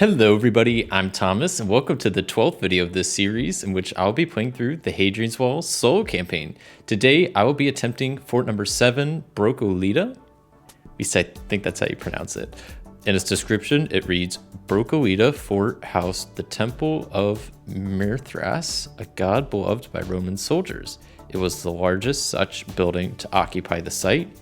Hello everybody, I'm Thomas and welcome to the 12th video of this series in which I'll be playing through the Hadrian's Wall solo campaign. Today I will be attempting fort number 7, Brocolita. At least I think that's how you pronounce it. In its description it reads, Brocolita fort housed the Temple of Mithras, a god beloved by Roman soldiers. It was the largest such building to occupy the site.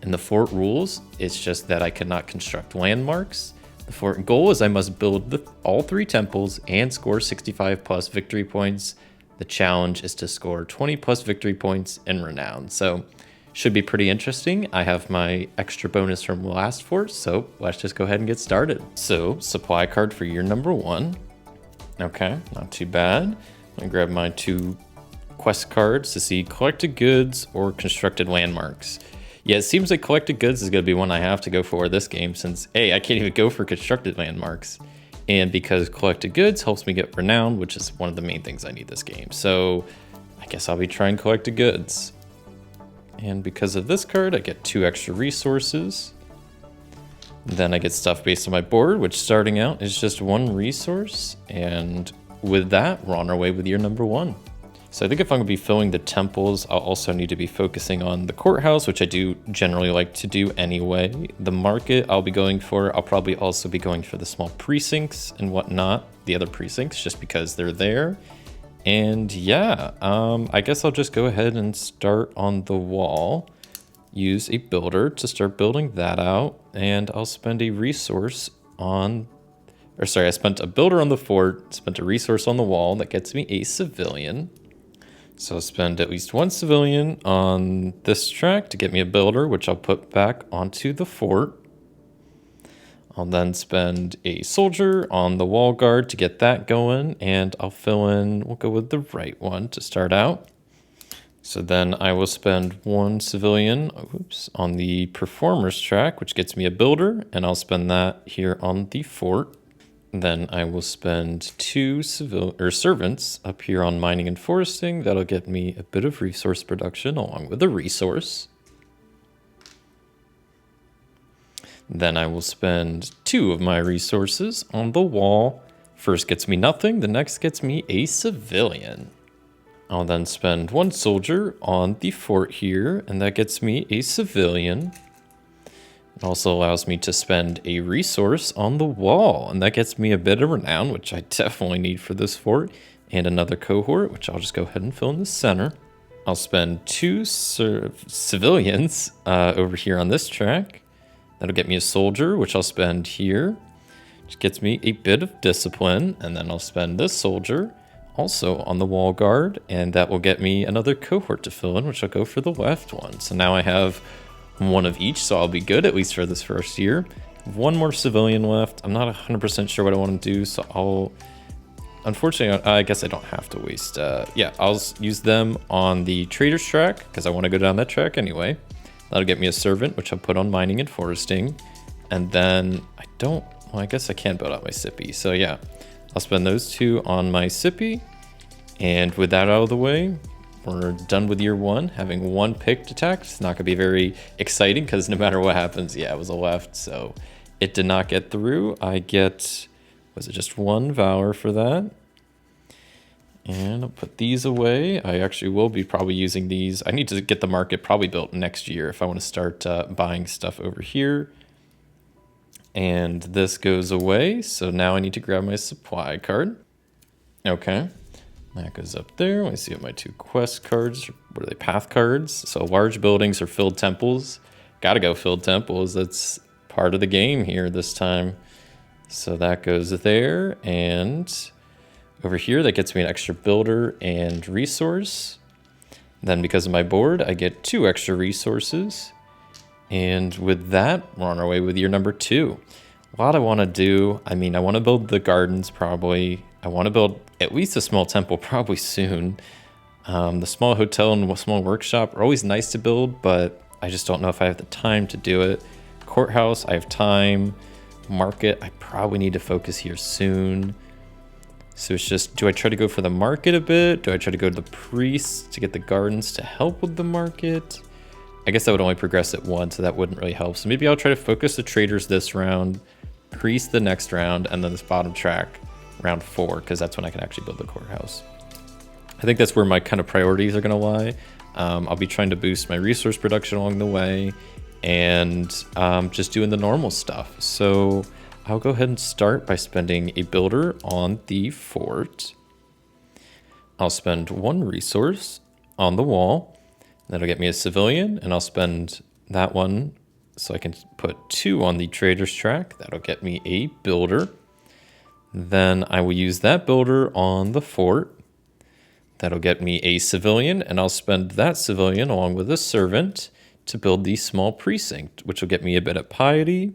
And the fort rules, it's just that I cannot construct landmarks. The fort goal is I must build all 3 temples and score 65 plus victory points. The challenge is to score 20 plus victory points in renown. So should be pretty interesting. I have my extra bonus from last fort, so let's just go ahead and get started. So supply card for year number 1. Okay, not too bad. I'm gonna grab my 2 quest cards to see collected goods or constructed landmarks. Yeah, it seems like collected goods is going to be one I have to go for this game since, A, I can't even go for constructed landmarks. And because collected goods helps me get renown, which is one of the main things I need this game. So I guess I'll be trying collected goods. And because of this card, I get 2 extra resources. Then I get stuff based on my board, which starting out is just 1 resource. And with that, we're on our way with year number 1. So I think if I'm gonna be filling the temples, I'll also need to be focusing on the courthouse, which I do generally like to do anyway. The market I'll be going for, I'll probably also be going for the small precincts and whatnot, the other precincts, just because they're there. And yeah, I guess I'll just go ahead and start on the wall. Use a builder to start building that out. And I'll spend a resource on, or sorry, I spent a builder on the fort, spent a resource on the wall that gets me a civilian. So I'll spend at least 1 civilian on this track to get me a builder, which I'll put back onto the fort. I'll then spend a soldier on the wall guard to get that going, and I'll fill in, we'll go with the right one to start out. So then I will spend 1 civilian, on the performers track, which gets me a builder, and I'll spend that here on the fort. Then I will spend 2 servants up here on mining and foresting. That'll get me a bit of resource production along with a resource. Then I will spend 2 of my resources on the wall. First gets me nothing, the next gets me a civilian. I'll then spend 1 soldier on the fort here, and that gets me a civilian. It also allows me to spend a resource on the wall, and that gets me a bit of renown, which I definitely need for this fort, and another cohort, which I'll just go ahead and fill in the center. I'll spend 2 civilians over here on this track. That'll get me a soldier, which I'll spend here, which gets me a bit of discipline, and then I'll spend this soldier also on the wall guard, and that will get me another cohort to fill in, which I'll go for the left one. So now I have 1 of each, so I'll be good, at least for this first year. 1 more civilian left. I'm not 100% sure what I want to do, so I'll... Unfortunately, I guess I don't have to waste... yeah, I'll use them on the traders track, because I want to go down that track anyway. That'll get me a servant, which I'll put on mining and foresting. And then I don't... Well, I guess I can build out my sippy. So yeah, I'll spend those 2 on my sippy. And with that out of the way, we're done with year 1, having 1 picked attack. It's not going to be very exciting because no matter what happens, yeah, it was a left, so it did not get through. I get, was it just 1 Valor for that? And I'll put these away. I actually will be probably using these. I need to get the market probably built next year if I want to start buying stuff over here. And this goes away, so now I need to grab my supply card. Okay. That goes up there. Let me see what my 2 quest cards, what are they, path cards? So large buildings or filled temples. Gotta go filled temples. That's part of the game here this time. So that goes there. And over here, that gets me an extra builder and resource. Then because of my board, I get 2 extra resources. And with that, we're on our way with year number 2. A lot I want to do. I mean, I want to build the gardens probably. I want to build at least a small temple probably soon. The small hotel and small workshop are always nice to build, but I just don't know if I have the time to do it. Courthouse, I have time. Market, I probably need to focus here soon. So it's just, do I try to go for the market a bit? Do I try to go to the priests to get the gardens to help with the market? I guess that would only progress at 1, so that wouldn't really help. So maybe I'll try to focus the traders this round. priest the next round, and then this bottom track round 4, because that's when I can actually build the courthouse. I think that's where my kind of priorities are going to lie. I'll be trying to boost my resource production along the way, and just doing the normal stuff. So I'll go ahead and start by spending a builder on the fort. I'll spend 1 resource on the wall. That'll get me a civilian, and I'll spend that one so I can put 2 on the trader's track. That'll get me a builder. Then I will use that builder on the fort. That'll get me a civilian, and I'll spend that civilian along with a servant to build the small precinct, which will get me a bit of piety,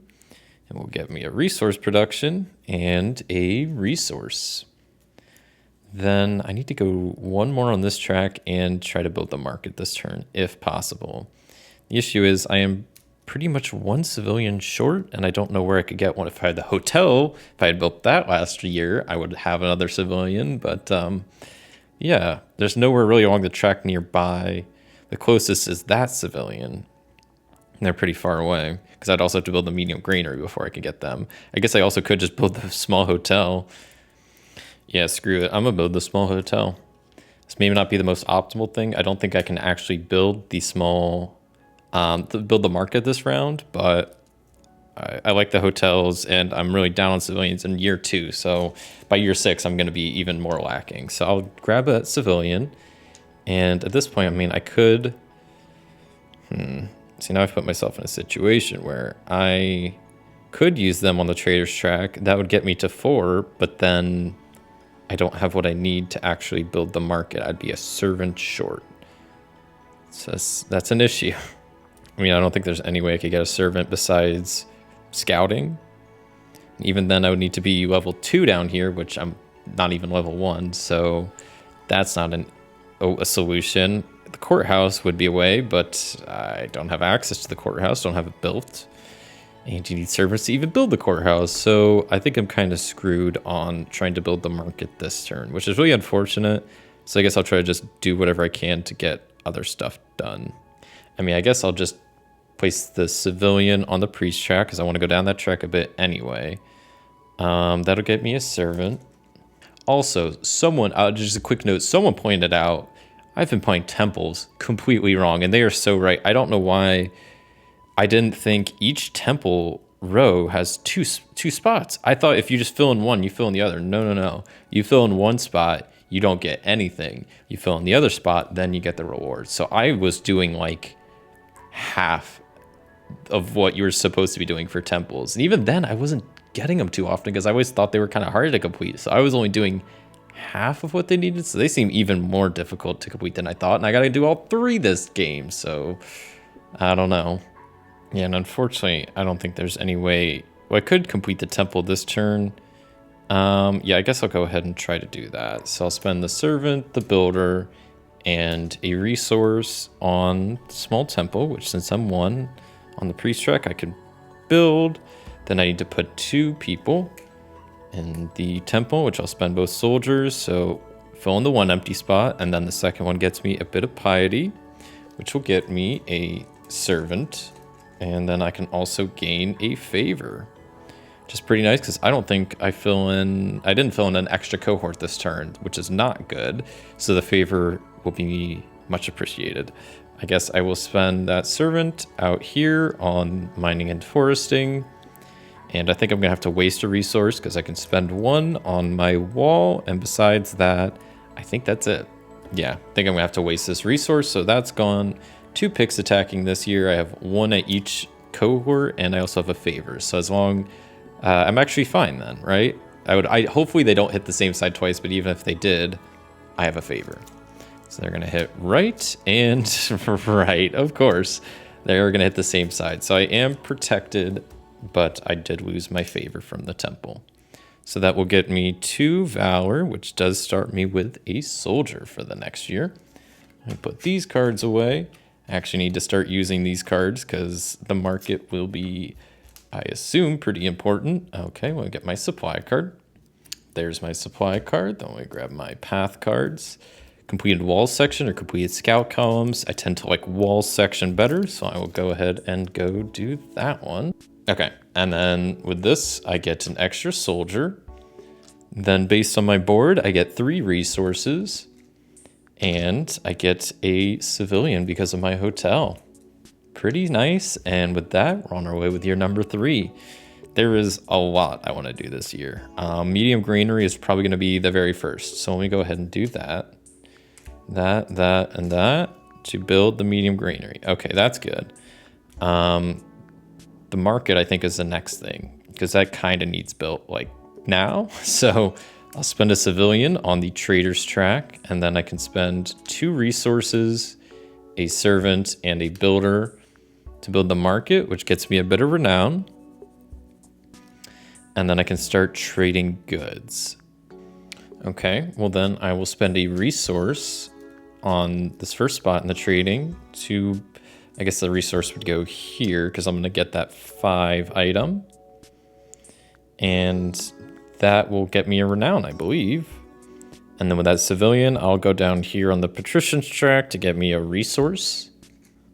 and will get me a resource production and a resource. Then I need to go 1 more on this track and try to build the market this turn, if possible. The issue is I am pretty much 1 civilian short, and I don't know where I could get one. If I had the hotel, if I had built that last year, I would have another civilian, but yeah, there's nowhere really along the track nearby. The closest is that civilian, and they're pretty far away, because I'd also have to build the medium granary before I could get them. I guess I also could just build the small hotel. Yeah, screw it. I'm going to build the small hotel. This may not be the most optimal thing. I don't think I can actually build the small, build the market this round, but I like the hotels, and I'm really down on civilians in year 2. So by year 6, I'm going to be even more lacking. So I'll grab a civilian. And at this point, I mean, I could... See, now I've put myself in a situation where I could use them on the trader's track. That would get me to 4, but then I don't have what I need to actually build the market. I'd be a servant short. So that's an issue. I mean, I don't think there's any way I could get a servant besides scouting. Even then, I would need to be level 2 down here, which I'm not even level 1. So that's not a solution. The courthouse would be a way, but I don't have access to the courthouse, don't have it built. And you need servants to even build the courthouse. So I think I'm kind of screwed on trying to build the market this turn, which is really unfortunate. So I guess I'll try to just do whatever I can to get other stuff done. I mean, I guess I'll just place the civilian on the priest track, because I want to go down that track a bit anyway. That'll get me a servant. Also, just a quick note, someone pointed out, I've been playing temples completely wrong, and they are so right. I don't know why I didn't think each temple row has two spots. I thought if you just fill in one, you fill in the other. No. You fill in one spot, you don't get anything. You fill in the other spot, then you get the reward. So I was doing like half of what you were supposed to be doing for temples. And even then, I wasn't getting them too often because I always thought they were kind of hard to complete. So I was only doing half of what they needed. So they seem even more difficult to complete than I thought. And I got to do all 3 this game. So I don't know. Yeah, and unfortunately, I don't think there's any way. Well, I could complete the temple this turn. Yeah, I guess I'll go ahead and try to do that. So I'll spend the servant, the builder, and a resource on the small temple, which since I'm 1 on the priest track, I can build. Then I need to put 2 people in the temple, which I'll spend both soldiers. So fill in the 1 empty spot, and then the second one gets me a bit of piety, which will get me a servant. And then I can also gain a favor, which is pretty nice because I don't think I didn't fill in an extra cohort this turn, which is not good. So the favor will be much appreciated. I guess I will spend that servant out here on mining and foresting. And I think I'm gonna have to waste a resource because I can spend 1 on my wall. And besides that, I think that's it. Yeah, I think I'm gonna have to waste this resource. So that's gone. 2 picks attacking this year. I have 1 at each cohort, and I also have a favor. So as long, I'm actually fine then, right? Hopefully they don't hit the same side twice, but even if they did, I have a favor. So they're gonna hit right and right, of course. They're gonna hit the same side. So I am protected, but I did lose my favor from the temple. So that will get me 2 valor, which does start me with a soldier for the next year. I put these cards away. I actually need to start using these cards because the market will be, I assume, pretty important. Okay, well, I get my supply card. There's my supply card. Then we grab my path cards. Completed wall section or completed scout columns. I tend to like wall section better, so I will go ahead and go do that one. Okay, and then with this, I get an extra soldier. Then based on my board, I get 3 resources. And I get a civilian because of my hotel. Pretty nice. And with that, we're on our way with year number 3. There is a lot I want to do this year. Medium granary is probably going to be the very first. So let me go ahead and do that. That, and that to build the medium granary. Okay, that's good. The market, I think, is the next thing because that kind of needs built like now. So I'll spend a civilian on the trader's track, and then I can spend 2 resources, a servant, and a builder to build the market, which gets me a bit of renown. And then I can start trading goods. Okay, well then I will spend a resource on this first spot in the trading to, I guess the resource would go here because I'm going to get that 5 item. And that will get me a renown, I believe. And then with that civilian, I'll go down here on the patrician's track to get me a resource.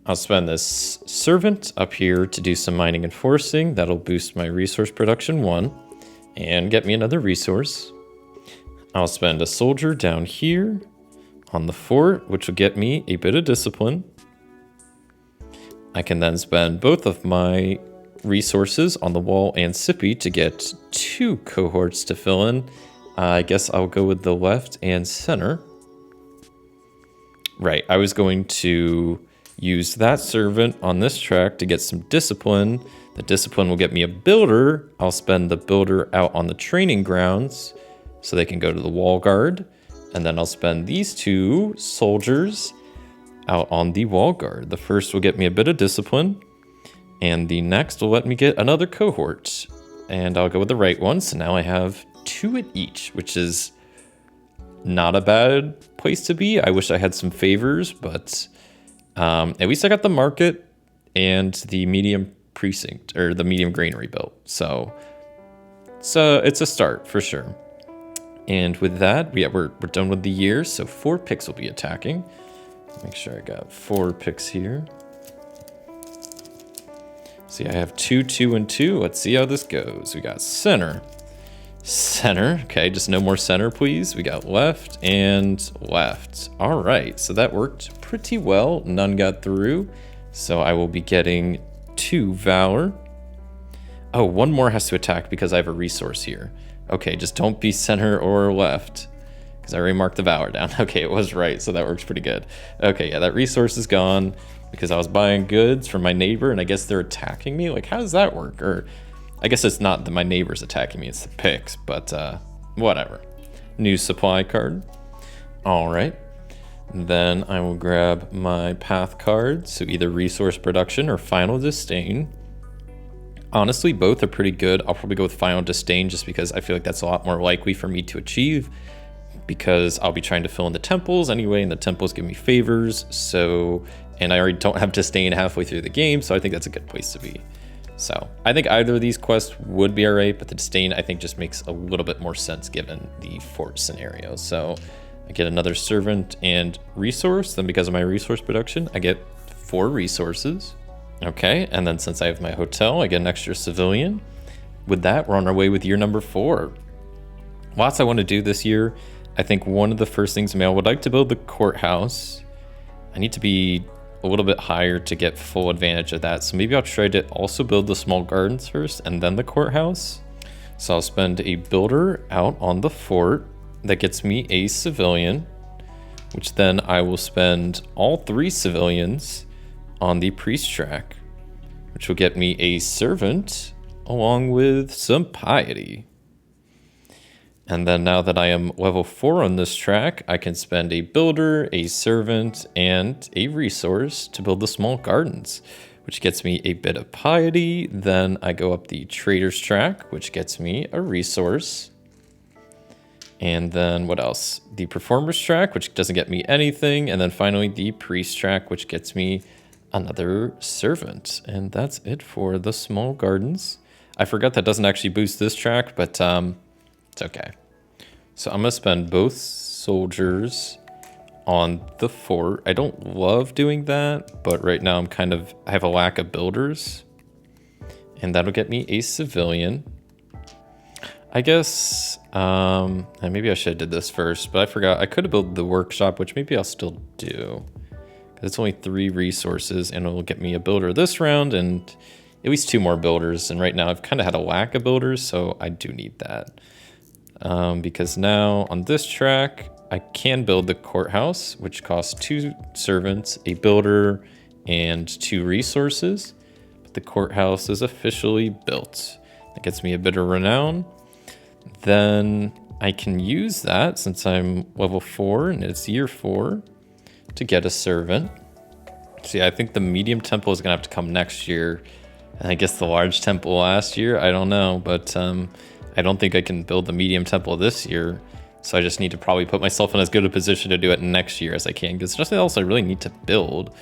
I'll spend this servant up here to do some mining and forcing. That'll boost my resource production 1 and get me another resource. I'll spend a soldier down here on the fort, which will get me a bit of discipline. I can then spend both of my resources on the wall and sippy to get 2 cohorts to fill in. I guess I'll go with the left and center. Right, I was going to use that servant on this track to get some discipline. The discipline will get me a builder. I'll spend the builder out on the training grounds so they can go to the wall guard. And then I'll spend these 2 soldiers out on the wall guard. The first will get me a bit of discipline, and the next will let me get another cohort. And I'll go with the right one. So now I have 2 at each, which is not a bad place to be. I wish I had some favors, but at least I got the market and the medium precinct, or the medium granary built. So it's a start for sure. And with that, we're done with the year. So 4 picks will be attacking. Make sure I got 4 picks here. See, I have 2, 2, and 2. Let's see how this goes. We got center. Center. Okay, just no more center, please. We got left and left. All right, so that worked pretty well. None got through. So I will be getting 2 valor. Oh, 1 more has to attack because I have a resource here. Okay, just don't be center or left because I already marked the valor down. Okay, it was right, so that works pretty good. Okay, yeah, that resource is gone because I was buying goods from my neighbor, and I guess they're attacking me. Like, how does that work? Or I guess it's not that my neighbor's attacking me, it's the picks, but whatever. New supply card. All right. Then I will grab my path card, so either resource production or final disdain. Honestly, both are pretty good. I'll probably go with final disdain just because I feel like that's a lot more likely for me to achieve, because I'll be trying to fill in the temples anyway, and the temples give me favors. So, and I already don't have disdain halfway through the game, so I think that's a good place to be. So I think either of these quests would be all right, but the disdain I think just makes a little bit more sense given the fort scenario. So I get another servant and resource. Then because of my resource production, I get 4 resources. Okay, and then since I have my hotel, I get an extra civilian. With that, we're on our way with year number 4. Lots I want to do this year. I think one of the first things I would like to build the courthouse. I need to be a little bit higher to get full advantage of that. So maybe I'll try to also build the small gardens first and then the courthouse. So I'll spend a builder out on the fort. That gets me a civilian, which then I will spend all 3 civilians on the priest track, which will get me a servant along with some piety. And then now that I am level 4 on this track, I can spend a builder, a servant, and a resource to build the small gardens, which gets me a bit of piety. Then I go up the trader's track, which gets me a resource. And then what else? The performer's track, which doesn't get me anything. And then finally the priest track, which gets me another servant. And that's it for the small gardens. I forgot that doesn't actually boost this track, but it's okay. So I'm gonna spend both soldiers on the fort. I don't love doing that, but right now I have a lack of builders. and that'll get me a civilian. I guess, and maybe I should have did this first, but I forgot. I could have built the workshop, which maybe I'll still do. Because it's only 3 resources, and it'll get me a builder this round, and at least 2 more builders. And right now I've kind of had a lack of builders, so I do need that. Because now on this track, I can build the courthouse, which costs 2 servants, a builder, and 2 resources. But the courthouse is officially built. That gets me a bit of renown. Then I can use that, since I'm level 4 and it's year 4, to get a servant. See, I think the medium temple is gonna have to come next year. And I guess the large temple last year, I don't know, but I don't think I can build the medium temple this year. So I just need to probably put myself in as good a position to do it next year as I can, because there's nothing else I really need to build.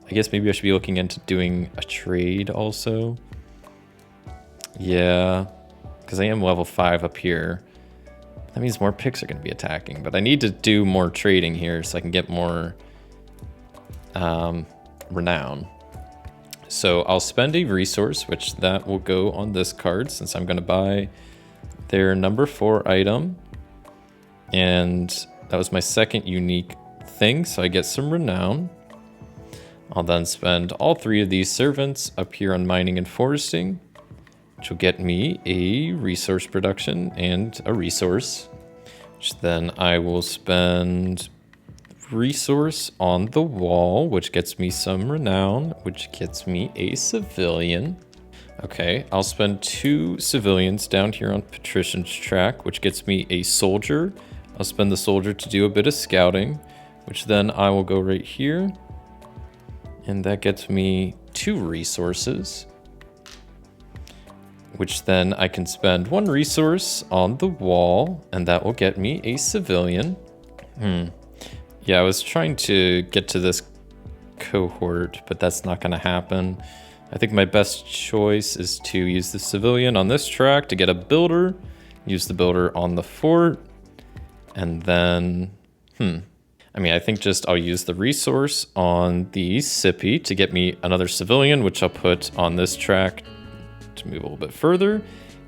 I guess maybe I should be looking into doing a trade also. Yeah, because I am level 5 up here. That means more picks are going to be attacking, but I need to do more trading here so I can get more renown. So I'll spend a resource, which that will go on this card, since I'm going to buy their number 4 item. And that was my second unique thing, so I get some renown. I'll then spend all 3 of these servants up here on mining and foresting, which will get me a resource production and a resource, which then I will spend resource on the wall, which gets me some renown, which gets me a civilian. Okay, I'll spend 2 civilians down here on Patrician's track, which gets me a soldier. I'll spend the soldier to do a bit of scouting, which then I will go right here. And that gets me 2 resources, which then I can spend 1 resource on the wall, and that will get me a civilian. Yeah, I was trying to get to this cohort, but that's not going to happen. I think my best choice is to use the civilian on this track to get a builder, use the builder on the fort, and then, I mean, I think just I'll use the resource on the Sippy to get me another civilian, which I'll put on this track to move a little bit further.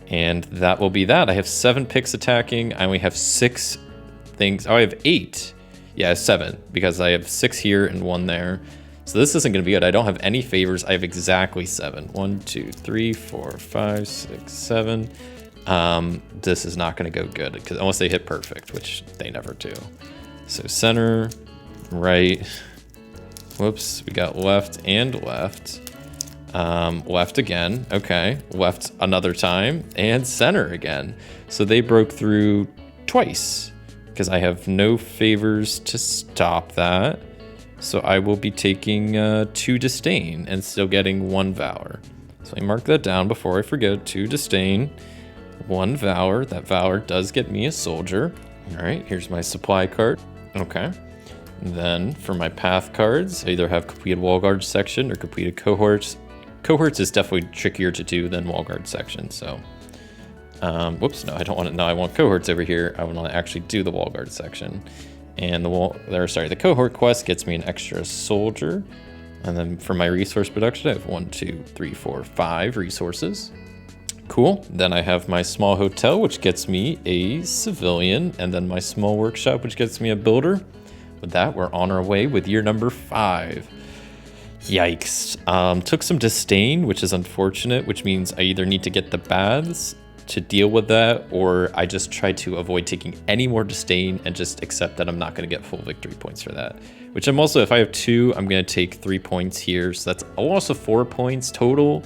And that will be that. I have 7 picks attacking. I only have 6 things. Oh, I have 8. Yeah, 7, because I have 6 here and 1 there. So this isn't going to be good. I don't have any favors. I have exactly 7. 1, 2, 3, 4, 5, 6, 7. This is not going to go good, because unless they hit perfect, which they never do. So center, right. Whoops, we got left and left. Left again. Okay, left another time, and center again. So they broke through twice, because I have no favors to stop that. So I will be taking 2 disdain and still getting 1 valor. So I mark that down before I forget. 2 disdain, 1 valor. That valor does get me a soldier. All right, here's my supply card. Okay. Then for my path cards, I either have completed wall guard section or completed cohorts. Cohorts is definitely trickier to do than wall guard section. So, whoops, no, I don't want it. No, I want cohorts over here. I want to actually do the wall guard section. And the cohort quest gets me an extra soldier. And then for my resource production, I have 1, 2, 3, 4, 5 resources. Cool. Then I have my small hotel, which gets me a civilian, and then my small workshop, which gets me a builder. With that, we're on our way with year number 5. Yikes. Took some disdain, which is unfortunate, which means I either need to get the baths to deal with that, or I just try to avoid taking any more disdain and just accept that I'm not going to get full victory points for that. Which I'm also, if I have 2, I'm going to take 3 points here. So that's also 4 points total.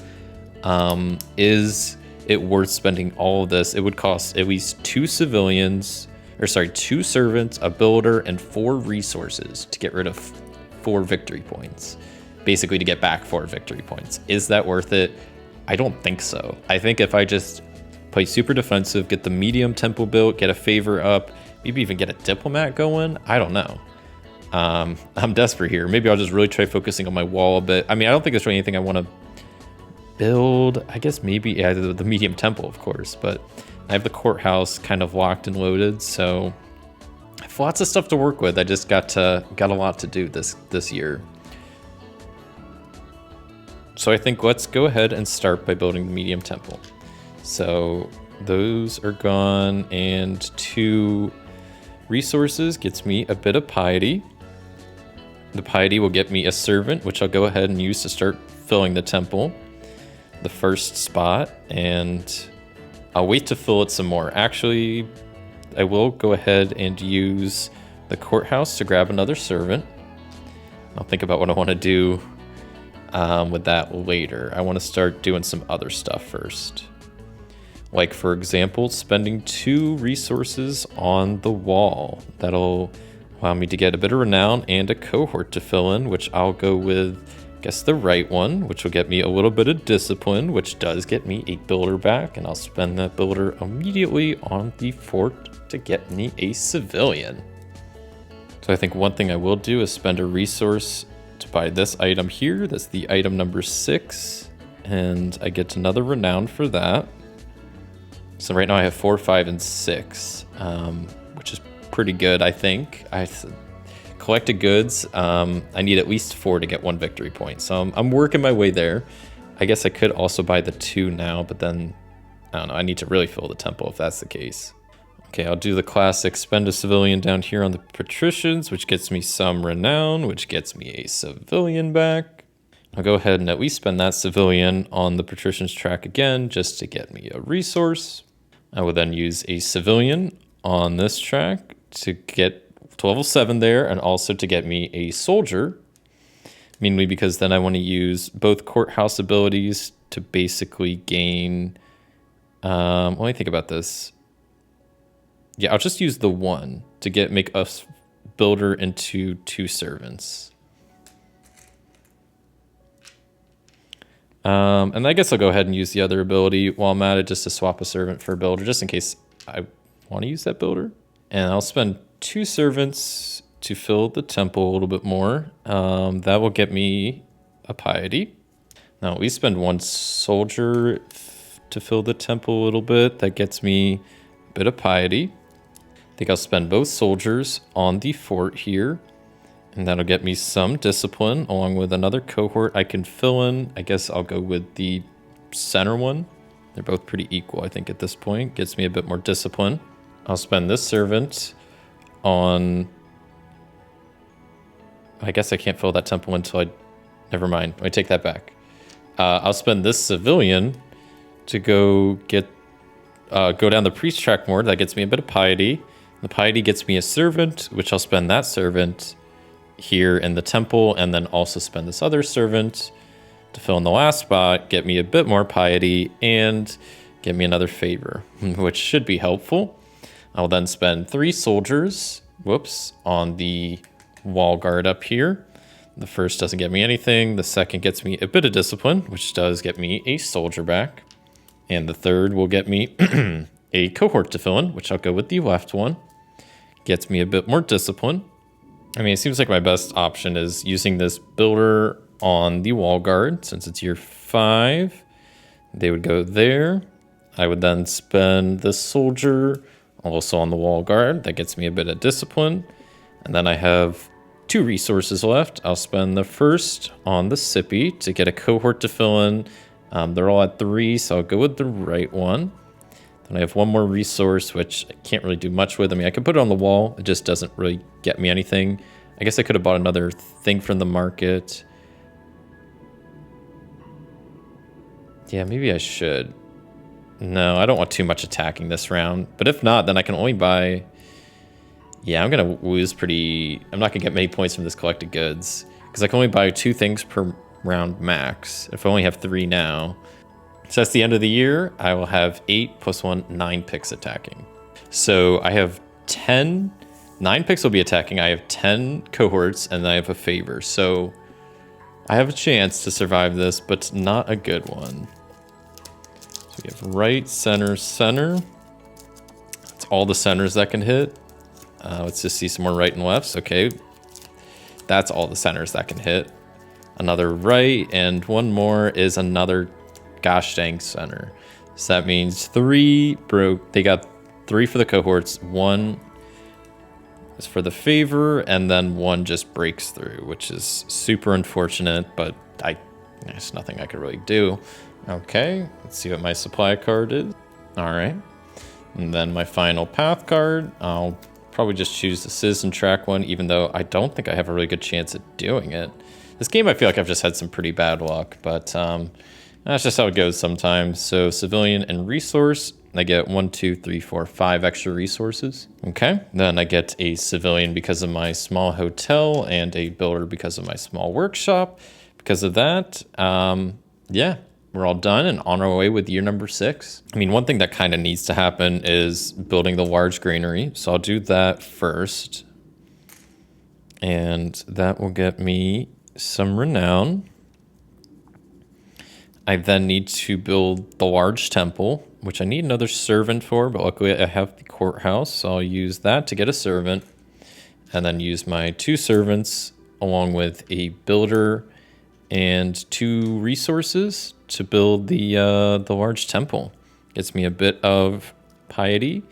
Is it worth spending all of this? It would cost at least 2 civilians, or sorry, 2 servants, a builder, and 4 resources to get rid of 4 victory points. Basically to get back 4 victory points. Is that worth it? I don't think so. I think if I just play super defensive, get the medium temple built, get a favor up, maybe even get a diplomat going, I don't know. I'm desperate here. Maybe I'll just really try focusing on my wall a bit. I mean, I don't think there's really anything I want to build. I guess maybe, yeah, the medium temple, of course, but I have the courthouse kind of locked and loaded, so I have lots of stuff to work with. I just got a lot to do this year. So I think let's go ahead and start by building the medium temple. So those are gone, and 2 resources gets me a bit of piety. The piety will get me a servant, which I'll go ahead and use to start filling the temple, the first spot, and I'll wait to fill it some more. Actually, I will go ahead and use the courthouse to grab another servant. I'll think about what I want to do with that later. I want to start doing some other stuff first. Like, for example, spending 2 resources on the wall. That'll allow me to get a bit of renown and a cohort to fill in, which I'll go with, I guess, the right one, which will get me a little bit of discipline, which does get me a builder back, and I'll spend that builder immediately on the fort to get me a civilian. So I think one thing I will do is spend a resource to buy this item here. That's the item number 6, and I get another renown for that. So right now I have 4, 5, and 6, which is pretty good, I think. I collected goods. I need at least 4 to get 1 victory point, so I'm working my way there. I guess I could also buy the 2 now, but then, I don't know, I need to really fill the temple if that's the case. Okay, I'll do the classic spend a civilian down here on the patricians, which gets me some renown, which gets me a civilian back. I'll go ahead and at least spend that civilian on the patricians track again, just to get me a resource. I will then use a civilian on this track to get to level 7 there, and also to get me a soldier. Mainly because then I want to use both courthouse abilities to basically gain... let me think about this. Yeah, I'll just use the 1 to make us builder into 2 servants. And I guess I'll go ahead and use the other ability while I'm at it, just to swap a servant for a builder, just in case I want to use that builder. And I'll spend 2 servants to fill the temple a little bit more. That will get me a piety. Now we spend 1 soldier to fill the temple a little bit. That gets me a bit of piety. I think I'll spend both soldiers on the fort here, and that'll get me some discipline along with another cohort I can fill in. I guess I'll go with the center one. They're both pretty equal, I think, at this point. Gets me a bit more discipline. I'll spend this servant on... I guess I can't fill that temple until I... Never mind. I take that back. I'll spend this civilian to go down the priest track more. That gets me a bit of piety. The piety gets me a servant, which I'll spend that servant here in the temple, and then also spend this other servant to fill in the last spot, get me a bit more piety, and get me another favor, which should be helpful. I'll then spend 3 soldiers, on the wall guard up here. The first doesn't get me anything. The second gets me a bit of discipline, which does get me a soldier back. And the third will get me a cohort to fill in, which I'll go with the left one. Gets me a bit more discipline. I mean, it seems like my best option is using this builder on the wall guard, since it's year 5. They would go there. I would then spend the soldier also on the wall guard. That gets me a bit of discipline. And then I have 2 resources left. I'll spend the first on the sippy to get a cohort to fill in. They're all at 3, so I'll go with the right one. Then I have 1 more resource, which I can't really do much with. I mean, I could put it on the wall. It just doesn't really get me anything. I guess I could have bought another thing from the market. Yeah, maybe I should. No, I don't want too much attacking this round. But if not, then I can only buy... Yeah, I'm going to lose pretty... I'm not going to get many points from this collected goods, because I can only buy 2 things per round max. If I only have 3 now. So that's the end of the year. I will have 8 + 1, 9 picks attacking. So I have 10... 9 picks will be attacking. I have 10 cohorts, and I have a favor. So I have a chance to survive this, but not a good one. So we have right, center, center. That's all the centers that can hit. Let's just see some more right and lefts. Okay, that's all the centers that can hit. Another right, and 1 more is another gosh dang center. So that means 3 broke. They got 3 for the cohorts. 1 is for the favor, and then 1 just breaks through, which is super unfortunate, but I There's nothing I could really do. Okay, let's see what my supply card is. All right. And then my final path card, I'll probably just choose the citizen track one, even though I don't think I have a really good chance at doing it. This game, I feel like I've just had some pretty bad luck, but that's just how it goes sometimes. So civilian and resource, I get 1, 2, 3, 4, 5 extra resources. Okay, then I get a civilian because of my small hotel and a builder because of my small workshop. Because of that, yeah, we're all done and on our way with year number 6. I mean, one thing that kind of needs to happen is building the large granary. So I'll do that first. And that will get me some renown. I then need to build the large temple, which I need another servant for, but luckily I have the courthouse, so I'll use that to get a servant, and then use my 2 servants along with a builder and 2 resources to build the large temple. Gets me a bit of piety,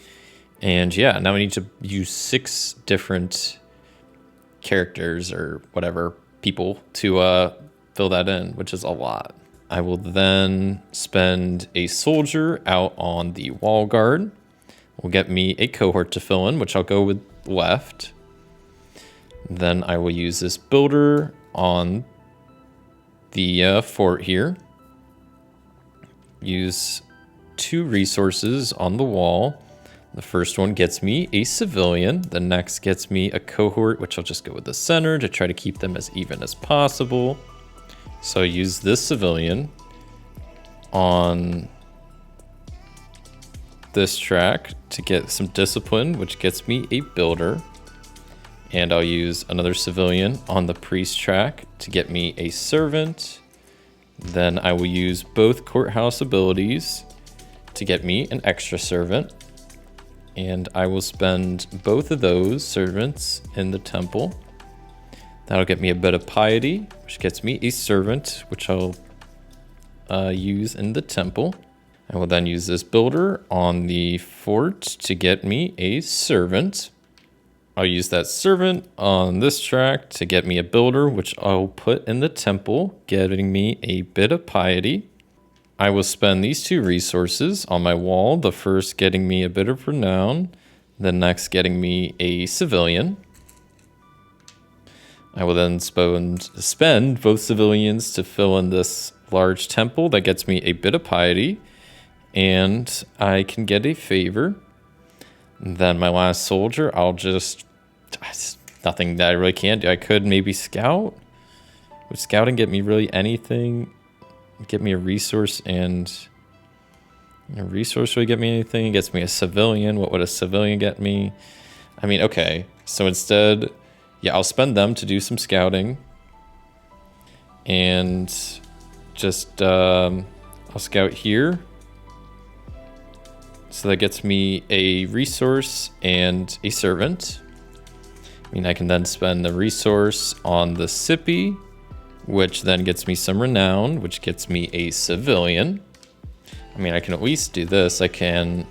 and yeah, now I need to use 6 different characters or whatever people to fill that in, which is a lot. I will then spend a soldier out on the wall guard. Will get me a cohort to fill in, which I'll go with left. Then I will use this builder on the fort here. Use 2 resources on the wall. The first one gets me a civilian. The next gets me a cohort, which I'll just go with the center to try to keep them as even as possible. So I use this civilian on this track to get some discipline, which gets me a builder. And I'll use another civilian on the priest track to get me a servant. Then I will use both courthouse abilities to get me an extra servant. And I will spend both of those servants in the temple. That'll get me a bit of piety, which gets me a servant, which I'll use in the temple. I will then use this builder on the fort to get me a servant. I'll use that servant on this track to get me a builder, which I'll put in the temple, getting me a bit of piety. I will spend these 2 resources on my wall, the first getting me a bit of renown, the next getting me a civilian. I will then spend both civilians to fill in this large temple that gets me a bit of piety, and I can get a favor. Then my last soldier, nothing that I really can do. I could maybe scout. Would scouting get me really anything? Get me a resource, and a resource would get me anything. It gets me a civilian. What would a civilian get me? I mean, okay, so instead, yeah, I'll spend them to do some scouting, and just I'll scout here. So that gets me a resource and a servant. I mean, I can then spend the resource on the sippy, which then gets me some renown, which gets me a civilian. I mean, I can at least do this. I can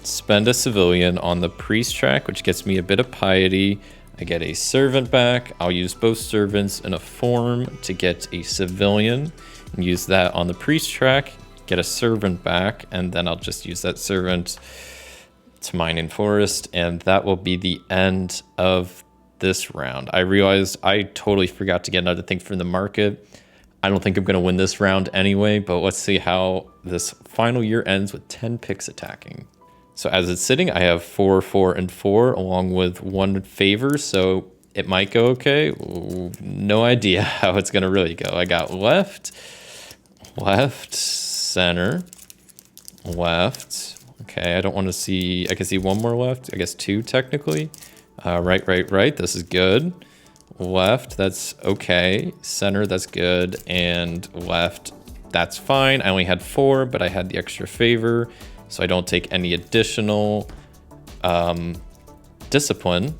spend a civilian on the priest track, which gets me a bit of piety. I get a servant back. I'll use both servants in a form to get a civilian and use that on the priest track, get a servant back, and then I'll just use that servant to mine in forest, and that will be the end of this round. I realized I totally forgot to get another thing from the market. I don't think I'm going to win this round anyway, but let's see how this final year ends with 10 picks attacking. So as it's sitting, I have 4, 4, and 4, along with 1 favor, so it might go okay. Ooh, no idea how it's going to really go. I got left, center, left. Okay, I don't want to see, I can see 1 more left. I guess 2 technically. Right. This is good. Left, that's okay. Center, that's good. And left, that's fine. I only had 4, but I had the extra favor, so I don't take any additional discipline,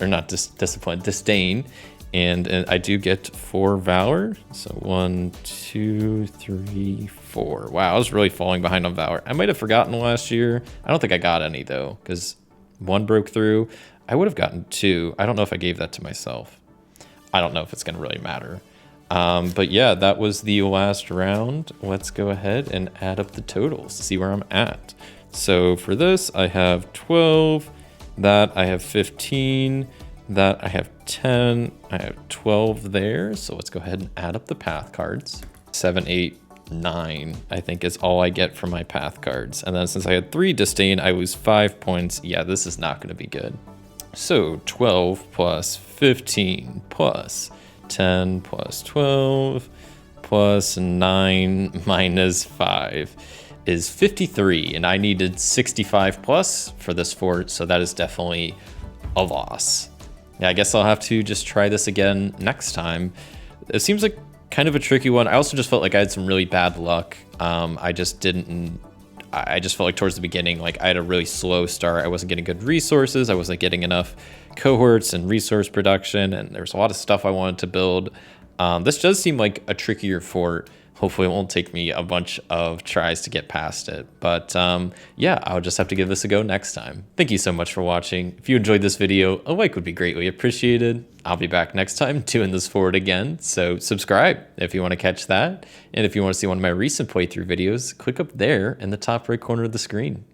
or not discipline, disdain. And I do get 4 valor. So 1, 2, 3, 4. Wow, I was really falling behind on valor. I might have forgotten last year. I don't think I got any though, because 1 broke through. I would have gotten 2. I don't know if I gave that to myself. I don't know if it's going to really matter. But yeah, that was the last round. Let's go ahead and add up the totals to see where I'm at. So for this, I have 12, that I have 15, that I have 10, I have 12 there. So let's go ahead and add up the path cards. 7, 8, 9, I think is all I get from my path cards. And then since I had 3 disdain, I lose 5 points. Yeah, this is not going to be good. So 12 plus 15 plus 10 plus 12 plus 9 minus 5 is 53, and I needed 65 plus for this fort, so that is definitely a loss. Yeah, I guess I'll have to just try this again next time. It seems like kind of a tricky one. I also just felt like I had some really bad luck. I just felt like towards the beginning, like I had a really slow start. I wasn't getting good resources. I wasn't getting enough cohorts and resource production, and there was a lot of stuff I wanted to build. This does seem like a trickier fort. Hopefully it won't take me a bunch of tries to get past it. But yeah, I'll just have to give this a go next time. Thank you so much for watching. If you enjoyed this video, a like would be greatly appreciated. I'll be back next time doing this fort again. So subscribe if you want to catch that. And if you want to see one of my recent playthrough videos, click up there in the top right corner of the screen.